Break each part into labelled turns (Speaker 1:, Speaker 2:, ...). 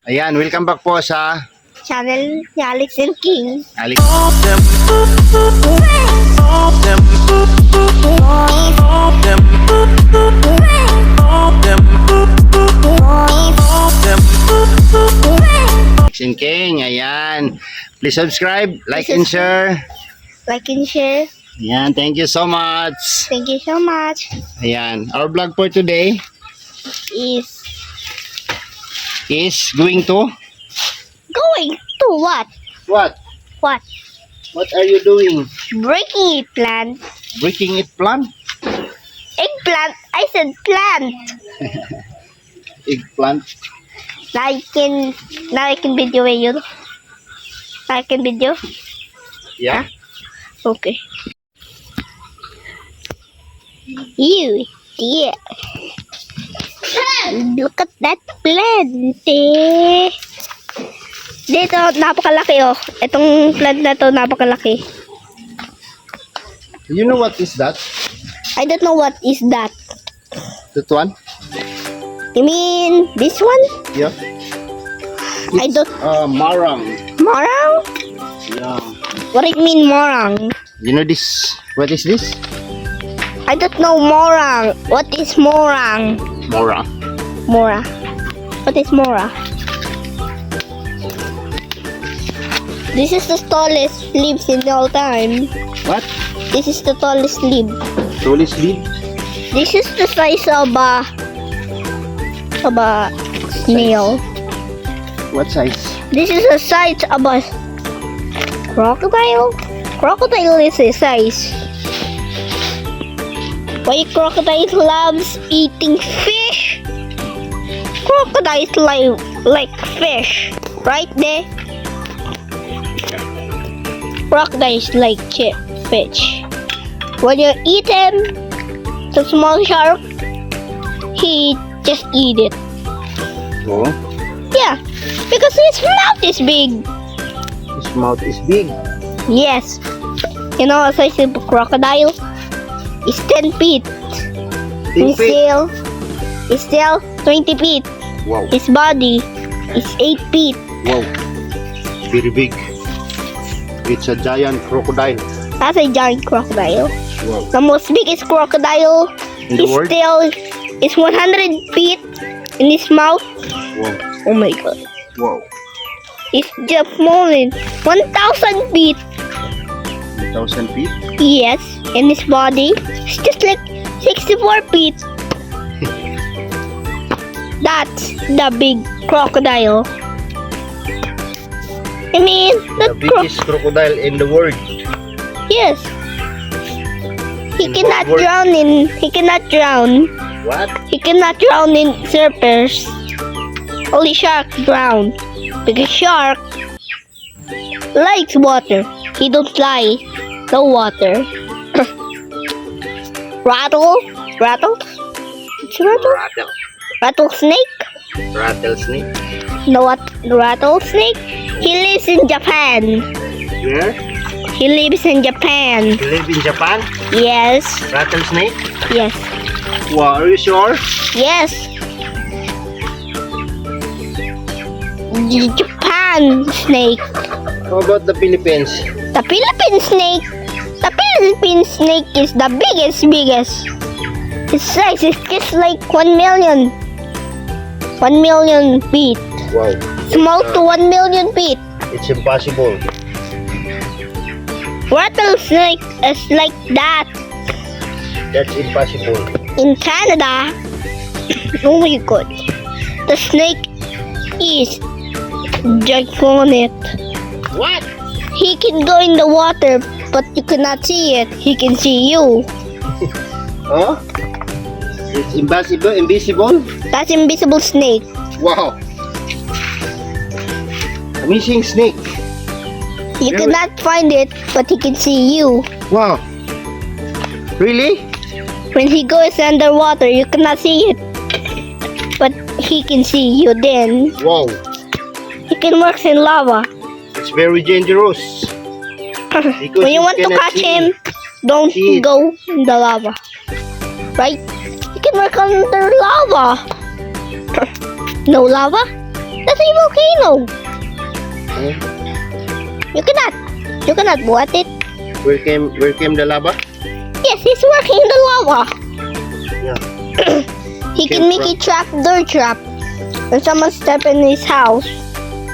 Speaker 1: Ayan, welcome back po sa
Speaker 2: channel ni Alex and King.
Speaker 1: Alex. Alex and King, ayan. Please subscribe, like and share.
Speaker 2: Like and share.
Speaker 1: Ayan, thank you so much.
Speaker 2: Thank you so much.
Speaker 1: Ayan, our vlog for today
Speaker 2: Is
Speaker 1: going to
Speaker 2: going to what?
Speaker 1: what?
Speaker 2: What?
Speaker 1: What are you doing?
Speaker 2: Breaking a plant.
Speaker 1: Breaking it plant?
Speaker 2: Eggplant. I said plant.
Speaker 1: Eggplant?
Speaker 2: Now I can video you. I can video.
Speaker 1: Yeah.
Speaker 2: Okay. You, dear. Look at that plant, eh. Dito, napakalaki, oh. Itong plant na to, napakalaki.
Speaker 1: You know what is that?
Speaker 2: I don't know what is that.
Speaker 1: That one?
Speaker 2: You mean this one?
Speaker 1: Yeah.
Speaker 2: I don't...
Speaker 1: Marang.
Speaker 2: Morang?
Speaker 1: Yeah.
Speaker 2: What do you mean morang?
Speaker 1: You know this? What is this?
Speaker 2: I don't know morang. What is morang?
Speaker 1: Mora.
Speaker 2: Mora. What is mora? This is the tallest leaves in all time.
Speaker 1: What?
Speaker 2: This is the tallest leaf.
Speaker 1: Tallest leaf?
Speaker 2: This is the size of a snail.
Speaker 1: What size?
Speaker 2: This is the size of a crocodile. Crocodile is a size. Why crocodile loves eating fish? Crocodiles like fish, right there. Crocodiles like fish. When you eat him, the small shark, he just eat it.
Speaker 1: Oh.
Speaker 2: Yeah, because his mouth is big.
Speaker 1: His mouth is big.
Speaker 2: Yes. You know, the size of a crocodile is 10 feet.
Speaker 1: 10 feet?
Speaker 2: It's still 20 feet.
Speaker 1: Wow.
Speaker 2: His body is 8 feet.
Speaker 1: Wow. Very big. It's a giant crocodile.
Speaker 2: That's a giant crocodile.
Speaker 1: Wow.
Speaker 2: The most biggest crocodile
Speaker 1: In the
Speaker 2: is
Speaker 1: world?
Speaker 2: still is 100 feet in his mouth.
Speaker 1: Wow.
Speaker 2: Oh my god.
Speaker 1: Wow.
Speaker 2: It's just more than 1,000 feet.
Speaker 1: 1,000 feet?
Speaker 2: Yes, in his body. It's just like 64 feet. That's the big crocodile. I mean,
Speaker 1: The biggest crocodile in the world.
Speaker 2: yes. He
Speaker 1: In
Speaker 2: cannot
Speaker 1: what world?
Speaker 2: drown in. He cannot drown.
Speaker 1: What?
Speaker 2: He cannot drown in surfers. Only shark drown because shark likes water. He don't like the water. Rattle. It's rattle. Rattlesnake.
Speaker 1: Rattlesnake.
Speaker 2: No, what? Rattlesnake. He lives in Japan.
Speaker 1: Where?
Speaker 2: He lives in Japan.
Speaker 1: You live in Japan?
Speaker 2: Yes.
Speaker 1: Rattlesnake?
Speaker 2: Yes.
Speaker 1: Wow, are you sure?
Speaker 2: Yes. Japan snake.
Speaker 1: How about the Philippines?
Speaker 2: The Philippine snake. The Philippine snake is the biggest. Its size is just like 1 million. 1 million feet.
Speaker 1: Wow.
Speaker 2: Small to 1 million feet.
Speaker 1: It's impossible.
Speaker 2: Rattlesnake is like that.
Speaker 1: That's impossible.
Speaker 2: In Canada, oh my god, the snake is gigantic.
Speaker 1: What?
Speaker 2: He can go in the water, but you cannot see it. He can see you.
Speaker 1: Huh? It's invisible?
Speaker 2: That's invisible snake.
Speaker 1: Wow. Amazing snake.
Speaker 2: You
Speaker 1: Really?
Speaker 2: cannot find it, but he can see you.
Speaker 1: Wow. Really?
Speaker 2: When he goes underwater, you cannot see it, but he can see you then.
Speaker 1: Wow.
Speaker 2: He can work in lava.
Speaker 1: It's very dangerous. Because
Speaker 2: When you
Speaker 1: you
Speaker 2: want to
Speaker 1: cannot
Speaker 2: catch
Speaker 1: see
Speaker 2: him, don't
Speaker 1: see it.
Speaker 2: go in the lava. Right? You can work under lava. No lava? That's a volcano.
Speaker 1: Eh,
Speaker 2: You cannot boat it.
Speaker 1: where came the lava?
Speaker 2: Yes, he's working the lava.
Speaker 1: Yeah.
Speaker 2: He can make a trapdoor trap. When someone step in his house,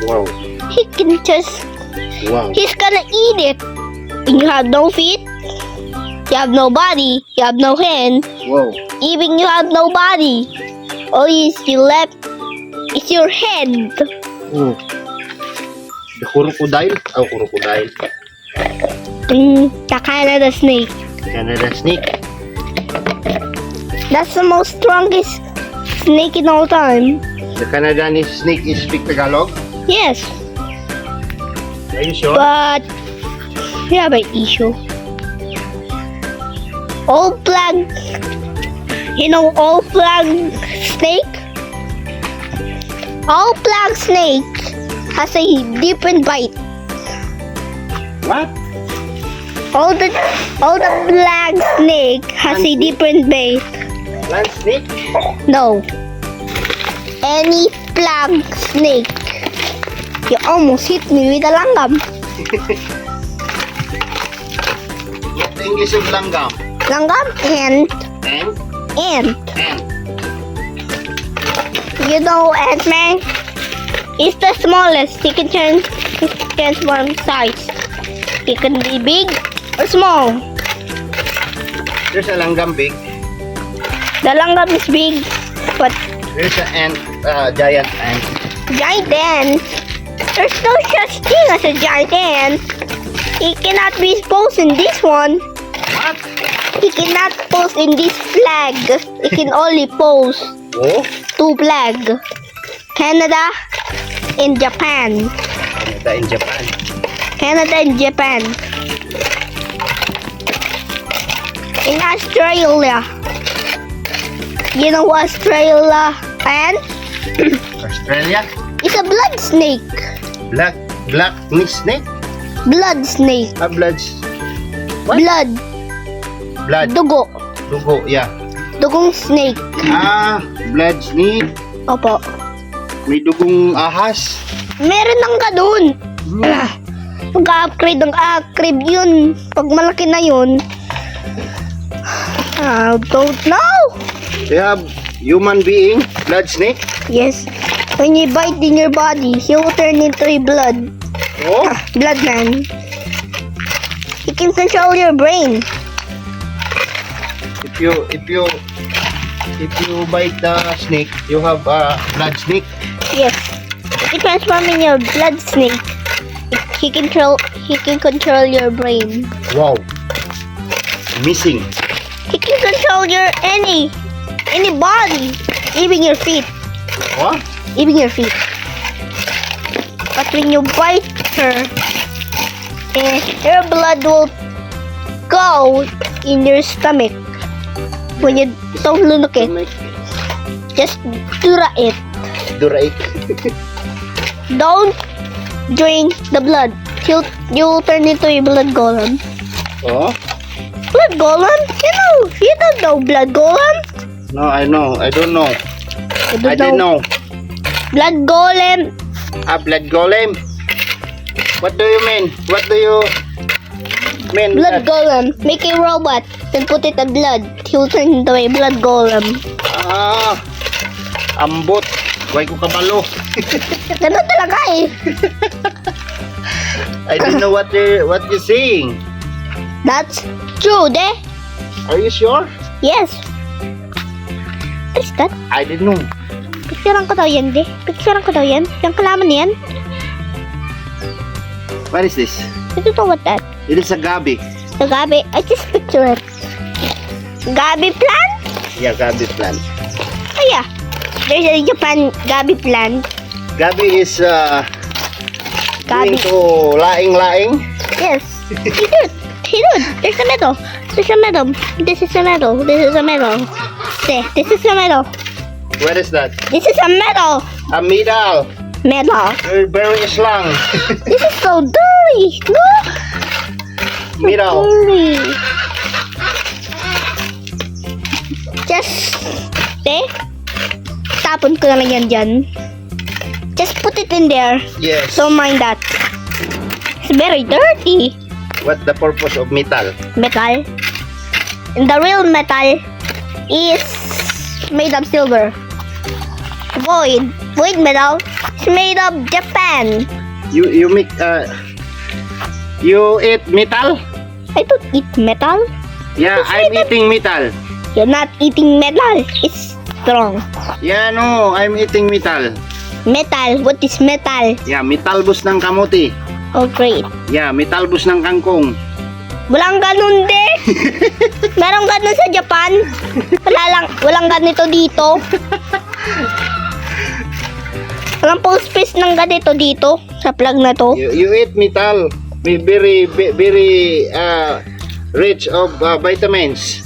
Speaker 1: Wow.
Speaker 2: he can just,
Speaker 1: Wow.
Speaker 2: he's gonna eat it. And you have no feet, you have no body, you have no hand,
Speaker 1: Wow.
Speaker 2: even you have no body. All you left is your head.
Speaker 1: Oh. The crocodile? Oh, crocodile.
Speaker 2: The Canada snake.
Speaker 1: Canada snake.
Speaker 2: That's the most strongest snake in all time.
Speaker 1: The Canadian snake is speak Tagalog?
Speaker 2: Yes,
Speaker 1: Are you sure?
Speaker 2: but we have an issue. All flag, all flag snake? All flag snake has a different bite.
Speaker 1: What?
Speaker 2: All the black snake has a different bite.
Speaker 1: Land snake?
Speaker 2: No. Any black snake. You almost hit me with a langgam.
Speaker 1: What the English of langgam?
Speaker 2: Langgam and
Speaker 1: And?
Speaker 2: ant. You know Ant-Man? He's the smallest. He can transform size. He can be big or small.
Speaker 1: There's a langgam big.
Speaker 2: The langgam is big, but
Speaker 1: There's an ant, giant ant.
Speaker 2: giant ant. There's no such thing as a giant ant. He cannot be exposed in this one.
Speaker 1: What?
Speaker 2: He cannot pose in this flag. He can only pose
Speaker 1: Oh?
Speaker 2: two flag. Canada and Japan.
Speaker 1: Canada in Japan.
Speaker 2: Canada and Japan. In Australia. You know Australia and
Speaker 1: Australia?
Speaker 2: it's a blood snake.
Speaker 1: Black snake?
Speaker 2: Blood snake.
Speaker 1: Blood. What?
Speaker 2: Blood.
Speaker 1: Blood.
Speaker 2: Dugo.
Speaker 1: Dugo, yeah.
Speaker 2: Dugong snake.
Speaker 1: Blood snake.
Speaker 2: Opo.
Speaker 1: May dugong ahas.
Speaker 2: Meron ng ganun. Mag-upgrade ng upgrade yun. Pag malaki na yun. I don't know.
Speaker 1: They have human being, blood snake.
Speaker 2: Yes. When you bite in your body, he'll turn into a blood.
Speaker 1: Oh?
Speaker 2: Blood man. He can control your brain.
Speaker 1: If you bite the snake, you have a blood snake.
Speaker 2: Yes. He transform in your blood snake. He can control your brain.
Speaker 1: Wow. Missing.
Speaker 2: He can control your any body, even your feet.
Speaker 1: What?
Speaker 2: Even your feet. But when you bite her, your blood will go in your stomach. When you don't look it, just dura it.
Speaker 1: Durait.
Speaker 2: Don't drink the blood. You'll turn into a blood golem.
Speaker 1: Oh?
Speaker 2: Blood golem? You don't know blood golem?
Speaker 1: No, I know. I don't know.
Speaker 2: You
Speaker 1: I didn't know.
Speaker 2: Blood golem.
Speaker 1: Blood golem. What do you mean? What do you mean?
Speaker 2: Blood golem. Make a robot and put it in blood. He'll turn into a blood golem.
Speaker 1: Ambot. Huwag ko kabalo.
Speaker 2: Ganun talaga eh.
Speaker 1: I don't know what you're saying.
Speaker 2: That's true, de.
Speaker 1: Are you sure?
Speaker 2: Yes. What is that?
Speaker 1: I didn't know.
Speaker 2: Picturean ko daw yan, de. Picturean ko daw yan. Yung kalaman niyan.
Speaker 1: What is this?
Speaker 2: I don't know what that.
Speaker 1: It is a gabi.
Speaker 2: The gabi. I just picture it. Gabi plant?
Speaker 1: Yeah, gabi plant.
Speaker 2: Oh yeah. There's a Japan gabi plant.
Speaker 1: Gabi is
Speaker 2: Gabi.
Speaker 1: into laing.
Speaker 2: Yes. He did. There's a medal. There's a medal. This is a medal. This is a medal. See, this is a medal.
Speaker 1: What is that?
Speaker 2: This is a medal.
Speaker 1: A medal.
Speaker 2: Medal.
Speaker 1: You're very slang.
Speaker 2: This is so dirty. Look.
Speaker 1: Medal.
Speaker 2: Dirty. Just, tapon ko na lang yan dyan. Just put it in there.
Speaker 1: Yes.
Speaker 2: Don't mind that. It's very dirty.
Speaker 1: What the purpose of metal?
Speaker 2: Metal. And the real metal is made of silver. Void metal is made of Japan.
Speaker 1: You make you eat metal?
Speaker 2: I don't eat metal.
Speaker 1: Yeah, I'm eating metal.
Speaker 2: You're not eating metal. It's strong.
Speaker 1: Yeah, no, I'm eating metal.
Speaker 2: Metal. What is metal?
Speaker 1: Yeah, metalbus ng kamote.
Speaker 2: Oh, great.
Speaker 1: Yeah, metalbus ng kangkong.
Speaker 2: Walang ganun de. Merong ganun sa Japan. Walang ganito dito. Walang post piece ng ganito dito sa plug na to.
Speaker 1: You eat metal. Very rich of vitamins.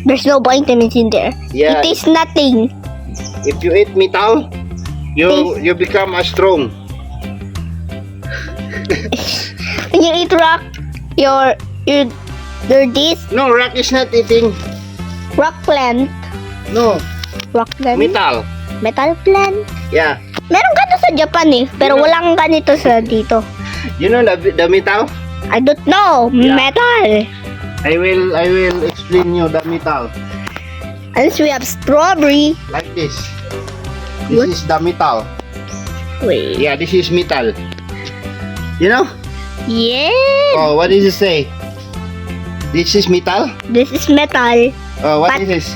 Speaker 2: There's no vitamins in there.
Speaker 1: Yeah.
Speaker 2: It is nothing.
Speaker 1: If you eat metal, you become strong.
Speaker 2: When you eat rock, you're this
Speaker 1: No, rock is not eating.
Speaker 2: rock plant.
Speaker 1: No,
Speaker 2: Rock plant.
Speaker 1: metal.
Speaker 2: Metal plant.
Speaker 1: Yeah.
Speaker 2: Meron ganito sa Japan eh. Pero walang ganito sa dito.
Speaker 1: You know the metal?
Speaker 2: I don't know.
Speaker 1: Yeah.
Speaker 2: Metal.
Speaker 1: I will explain you the metal.
Speaker 2: Unless we have strawberry.
Speaker 1: Like this. This
Speaker 2: What?
Speaker 1: is the metal.
Speaker 2: Wait.
Speaker 1: Yeah, this is metal. You know?
Speaker 2: Yeah.
Speaker 1: Oh, what does it say? This is metal?
Speaker 2: This is metal.
Speaker 1: Oh, what
Speaker 2: But-
Speaker 1: is this?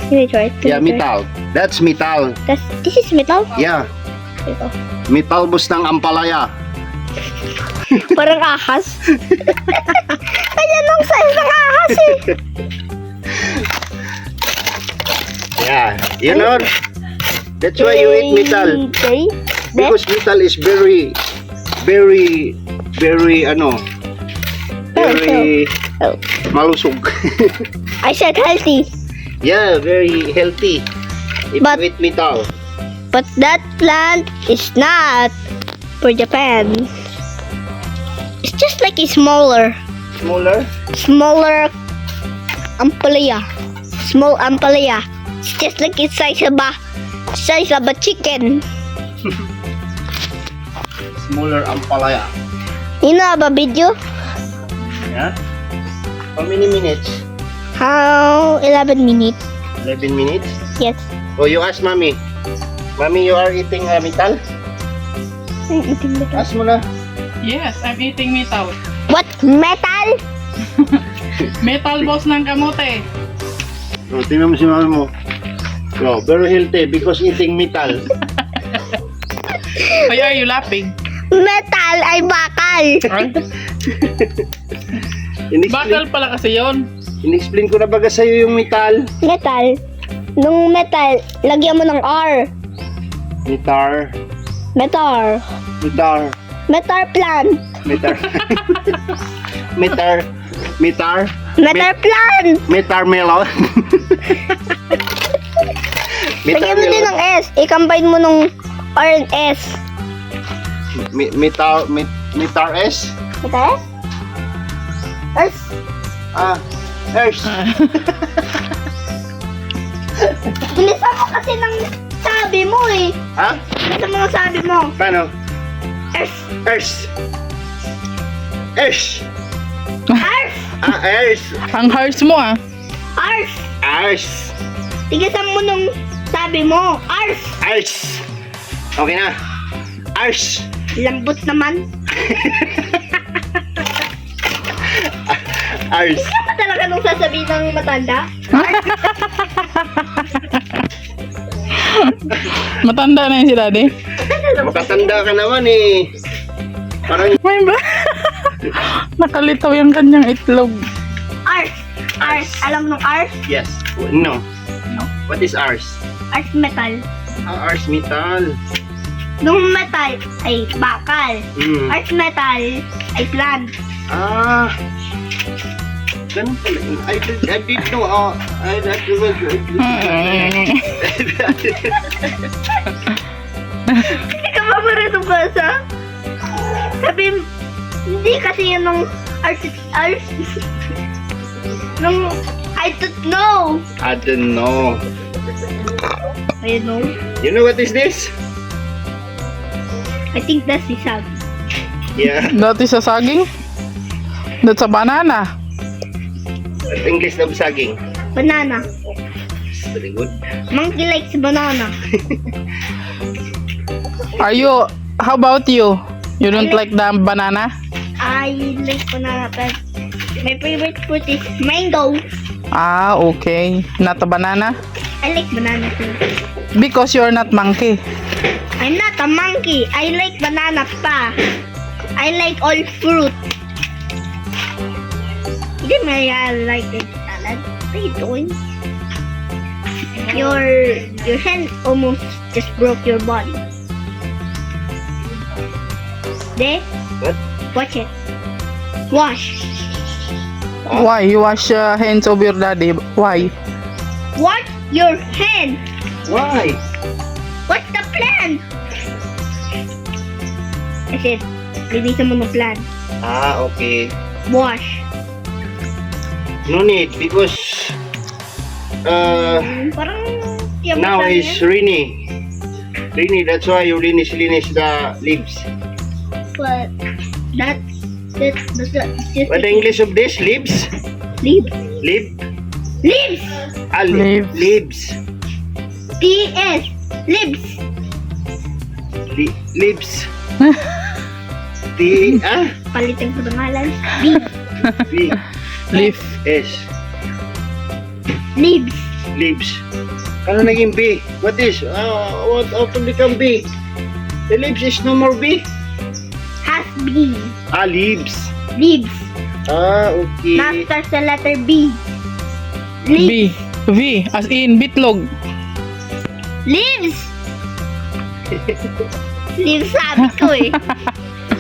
Speaker 2: Let me try.
Speaker 1: Yeah, metal. That's metal.
Speaker 2: This is metal?
Speaker 1: Yeah.
Speaker 2: Ito.
Speaker 1: Metalbus ng ampalaya.
Speaker 2: Parang ahas. Ayan ang size ng ahas eh.
Speaker 1: Yeah. You know? That's why you eat metal.
Speaker 2: Okay.
Speaker 1: Because metal is very ano, very
Speaker 2: Oh.
Speaker 1: malusog.
Speaker 2: I said healthy.
Speaker 1: Yeah, very healthy. If
Speaker 2: But-
Speaker 1: you eat metal.
Speaker 2: But that plant is not for Japan. It's just like a smaller
Speaker 1: Smaller?
Speaker 2: ampalaya. Small ampalaya. It's just like the size of a chicken.
Speaker 1: Smaller ampalaya.
Speaker 2: You know about video?
Speaker 1: Yeah? How many minutes?
Speaker 2: How 11 minutes?
Speaker 1: 11 minutes?
Speaker 2: Yes.
Speaker 1: Oh, you ask mommy. Mommy, you are eating metal?
Speaker 2: I'm eating metal.
Speaker 1: Ask mo na.
Speaker 3: Yes, I'm eating metal.
Speaker 2: What? Metal?
Speaker 3: Metal boss ng kamote.
Speaker 1: Oh, tingnan mo si mami mo. Oh, very healthy because eating metal.
Speaker 3: Why are you laughing?
Speaker 2: Metal ay bakal.
Speaker 3: Bakal pala kasi yon.
Speaker 1: In-explain ko na baga sa'yo yung metal.
Speaker 2: Metal. Nung metal, lagyan mo ng R.
Speaker 1: Metal.
Speaker 2: Metal.
Speaker 1: Metal.
Speaker 2: Metal plant.
Speaker 1: Metal. Metal. Metal.
Speaker 2: Metal plant.
Speaker 1: Metal melon.
Speaker 2: Lagyan mo din ng S. I-combine mo nung R and S.
Speaker 1: Metal S.
Speaker 2: Metal S? S.
Speaker 1: S.
Speaker 2: Bilisan mo kasi ng sabi mo eh.
Speaker 1: Ha?
Speaker 2: Bilisan mo ng sabi mo.
Speaker 1: Paano?
Speaker 2: S.
Speaker 1: S. S.
Speaker 2: Ars.
Speaker 1: S.
Speaker 3: Ang harsh mo ah.
Speaker 2: Ars.
Speaker 1: S.
Speaker 2: Tigasan mo nung sabi mo. Ars.
Speaker 1: S. Okay na. S.
Speaker 2: Lambot naman.
Speaker 1: Ars.
Speaker 2: Ano ba talaga nung sasabihin ng matanda?
Speaker 3: Matanda na yun si daddy.
Speaker 1: Makatanda ka naman eh. Parang
Speaker 3: May ba? Nakalitaw yung kanyang itlog.
Speaker 2: Ars. Ars. Alam nung Ars?
Speaker 1: yes. No. What is Ars?
Speaker 2: Ars metal.
Speaker 1: Ars metal.
Speaker 2: Nung metal ay bakal.
Speaker 1: Hmm.
Speaker 2: Ars metal ay plant.
Speaker 1: Ah. Ganun pala. I didn't know.
Speaker 2: Hindi ka ba marunong basa? Sabi, hindi kasi yun nung ars. Nung, I don't know.
Speaker 1: I don't know.
Speaker 2: I know.
Speaker 1: You know what is this?
Speaker 2: I think that's the sound.
Speaker 1: Yeah.
Speaker 3: That is a saging? That's a banana.
Speaker 1: At English na saging.
Speaker 2: Banana.
Speaker 1: Very good.
Speaker 2: Monkey likes banana.
Speaker 3: How about you? You don't like the banana?
Speaker 2: I like banana, but my favorite fruit is mango.
Speaker 3: Ah, okay. Not a banana?
Speaker 2: I like banana too.
Speaker 3: Because you're not monkey.
Speaker 2: I'm not a monkey. I like banana pa. I like all fruit. Hindi mo like it salad. What are you doing? Your hand almost just broke your body. There?
Speaker 1: What?
Speaker 2: Watch it. Wash.
Speaker 3: Why? You wash hands of your daddy. Why?
Speaker 2: Wash your hand.
Speaker 1: Why?
Speaker 2: What's the plan? Kasi, linisan mo ng plan.
Speaker 1: Ah, okay.
Speaker 2: Wash.
Speaker 1: No need because
Speaker 2: Parang,
Speaker 1: now is rainy. Rainy, that's why you linis the leaves.
Speaker 2: But, that's just
Speaker 1: What the English of this? Leaves?
Speaker 2: leaves.
Speaker 1: Leaf?
Speaker 2: Leaves!
Speaker 1: Ah,
Speaker 3: Leaves.
Speaker 1: leaves.
Speaker 2: T-S. Leaves.
Speaker 1: Leaves.
Speaker 2: Palitan ko ng ngalan. B.
Speaker 1: B.
Speaker 3: Leaf.
Speaker 1: S.
Speaker 2: Leaves.
Speaker 1: Leaves. Ano naging B? What is? How to become B? The leaves is no more B?
Speaker 2: Has B.
Speaker 1: Ah, leaves.
Speaker 2: Leaves.
Speaker 1: Ah, okay.
Speaker 2: Na starts sa letter B. Leaves.
Speaker 3: B. V. As in bitlog.
Speaker 2: Leaves. Leaves sabi ko eh.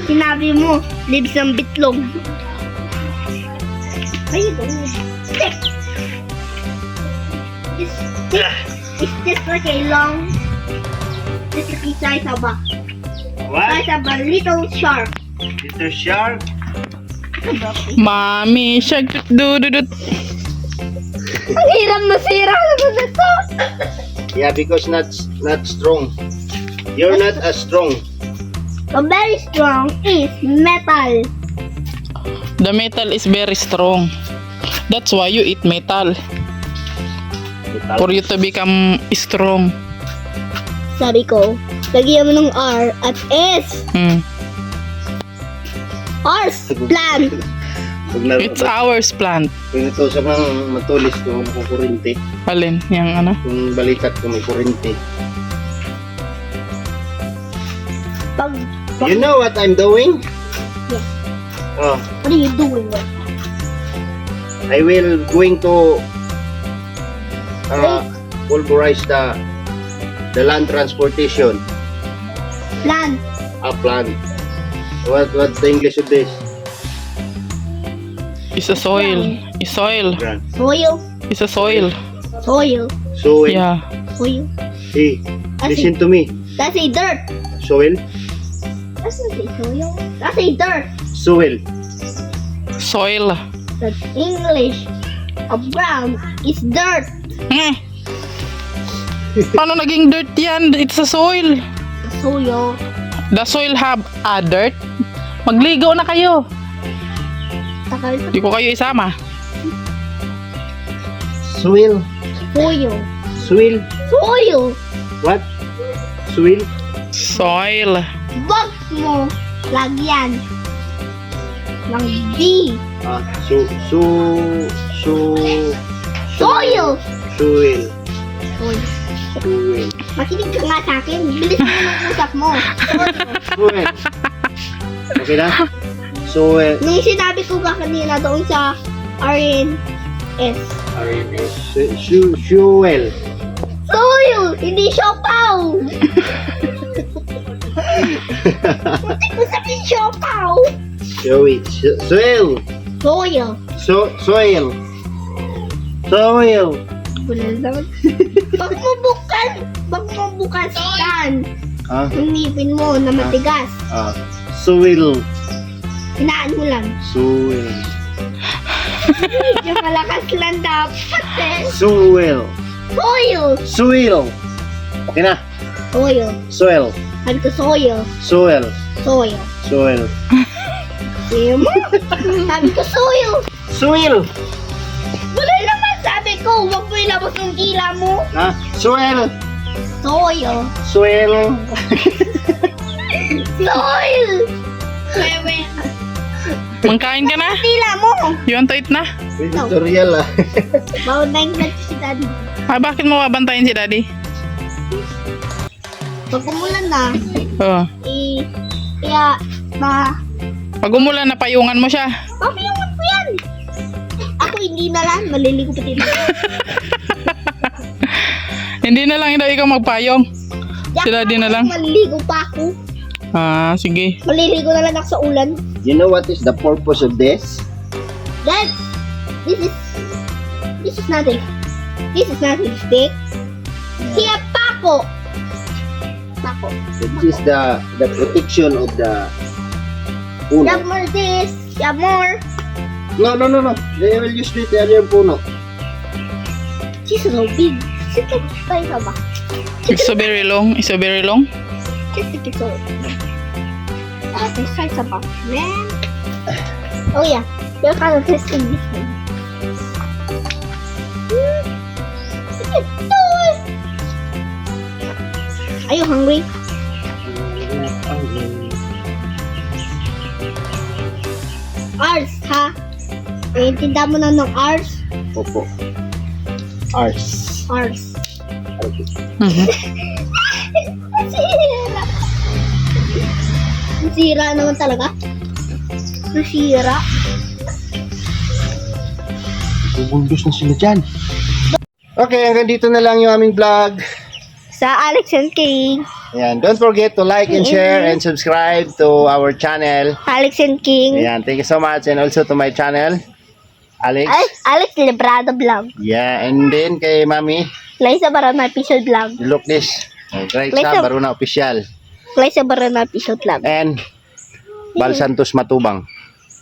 Speaker 2: Sinabi mo, leaves ng bitlog. Ay, ito. Stick. This stick is just like a long, just like the size of a,
Speaker 1: What?
Speaker 2: size of a little shark.
Speaker 1: Little shark?
Speaker 3: Mami, shark dududut.
Speaker 2: Ang hirap masira naman na to.
Speaker 1: Yeah, because not strong. You're not as strong.
Speaker 2: So very strong is metal.
Speaker 3: The metal is very strong. That's why you eat metal. For you to become strong.
Speaker 2: Sabi ko, lagyan mo ng R at S. R's plant.
Speaker 3: It's ours plant.
Speaker 1: Kung ito sa mga matulis ko, makukurente.
Speaker 3: Alin? Yung ano?
Speaker 1: Kung balikat ko, may kurente.
Speaker 2: Pag,
Speaker 1: You know what I'm doing?
Speaker 2: Yes.
Speaker 1: Oh,
Speaker 2: What are you doing?
Speaker 1: I will going to pulverize the land transportation.
Speaker 2: Plant.
Speaker 1: Plant. What's the English of this?
Speaker 3: It's a soil. It's soil.
Speaker 1: Grand.
Speaker 2: Soil.
Speaker 3: It's a soil.
Speaker 2: Soil.
Speaker 1: Soil.
Speaker 3: Yeah.
Speaker 2: Soil.
Speaker 1: Hey,
Speaker 2: That's
Speaker 1: listen to me.
Speaker 2: That's a dirt.
Speaker 1: Soil.
Speaker 2: That's not a soil. That's a dirt.
Speaker 1: Soil.
Speaker 3: Soil.
Speaker 2: The English of brown is dirt.
Speaker 3: Hmm. Paano naging dirt yan? It's a soil.
Speaker 2: Soil.
Speaker 3: The soil have a dirt. Magligo na kayo.
Speaker 2: Takal.
Speaker 3: Di ko kayo isama.
Speaker 1: Soil.
Speaker 2: Soil.
Speaker 1: Soil.
Speaker 2: Soil.
Speaker 1: What? Soil.
Speaker 3: Soil.
Speaker 2: Wag mo lagyan ng B.
Speaker 1: Soil.
Speaker 2: Soil.
Speaker 1: Soil.
Speaker 2: Soil.
Speaker 1: Soil.
Speaker 2: Makinig ka nga sa akin. Bilis mo ng usap mo. Soil.
Speaker 1: Soil. Okay na? Soil.
Speaker 2: Nung sinabi ko ka kanina doon sa RNS.
Speaker 1: RNS. Soil.
Speaker 2: Soil! Hindi siopaw! Muntik mo sabihin siopaw!
Speaker 1: Soil. Soil.
Speaker 2: Soil.
Speaker 1: Soil. Soil.
Speaker 2: Wala naman. Bak mo bukasan. Yung ngipin mo na matigas.
Speaker 1: Soil.
Speaker 2: Hinaan mo lang.
Speaker 1: Soil.
Speaker 2: Medyo malakas lang dapat eh.
Speaker 1: Soil.
Speaker 2: Soil.
Speaker 1: Soil. Okay na?
Speaker 2: Soil.
Speaker 1: Soil.
Speaker 2: Sabi ko soil.
Speaker 1: Soil.
Speaker 2: Soil.
Speaker 1: Soil.
Speaker 2: Sabi ko soil.
Speaker 1: Soil.
Speaker 2: Wala naman sabi ko. Huwag mo ilabas ng dila mo.
Speaker 1: Ha? Soil.
Speaker 2: Soil.
Speaker 1: Soil.
Speaker 2: Soil. Wewe.
Speaker 3: Mangkain ka na?
Speaker 2: Dila mo.
Speaker 3: You want to eat na?
Speaker 1: Editorial ah.
Speaker 2: Bawal na yung si daddy.
Speaker 3: Ay, bakit mo babantayin si daddy?
Speaker 2: Pag umulan na,
Speaker 3: Oh.
Speaker 2: kaya,
Speaker 3: Pag umulan, napayungan mo siya.
Speaker 2: papayungan ko yan. Ako hindi na lang, maliligo pa din.
Speaker 3: Hindi na lang daw ikaw magpayong. Si daddy na lang.
Speaker 2: Maliligo pa ako.
Speaker 3: Ah, sige.
Speaker 2: Maliligo na lang ako sa ulan.
Speaker 1: You know what is the purpose of this?
Speaker 2: Dad, this is nothing. This is nothing stick. Kaya pako. Pako.
Speaker 1: This is the protection of the puno.
Speaker 2: You have more this. You have more.
Speaker 1: No. They will use this area yung puno.
Speaker 2: This is so big. Sige, tayo ka ba?
Speaker 3: It's so very long. It's so very long.
Speaker 2: Sige, so. This size ba? Man. Oh yeah. You're kind of testing this one. Are you hungry? Ars, ha? Tinda mo na ng Ars?
Speaker 1: Opo. Ars.
Speaker 2: Ars.
Speaker 3: Mhm.
Speaker 2: Nasira. Nasira naman talaga. Nasira.
Speaker 1: Bubundos na sila dyan. Okay, hanggang dito na lang yung aming vlog.
Speaker 2: Sa Alex and King.
Speaker 1: Ayan, don't forget to like and share and subscribe to our channel.
Speaker 2: Alex and King.
Speaker 1: Ayan, thank you so much. And also to my channel, Alex.
Speaker 2: Alex Librado Vlog.
Speaker 1: Yeah, and then kay Mami,
Speaker 2: Liza Barona Episode Vlog.
Speaker 1: look this. Right
Speaker 2: Let's
Speaker 1: sa
Speaker 2: go.
Speaker 1: Baruna Official.
Speaker 2: Liza Barona Episode Vlog.
Speaker 1: And Bal Santos Matubang.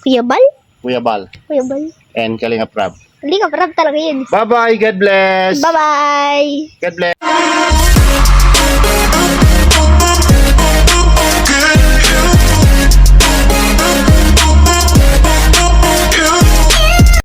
Speaker 2: Kuya Bal?
Speaker 1: Kuya Bal.
Speaker 2: Kuya Bal.
Speaker 1: And Kalinga Prab.
Speaker 2: Hindi ka parang talaga yun.
Speaker 1: Bye-bye. God bless.
Speaker 2: Bye-bye!
Speaker 1: God bless.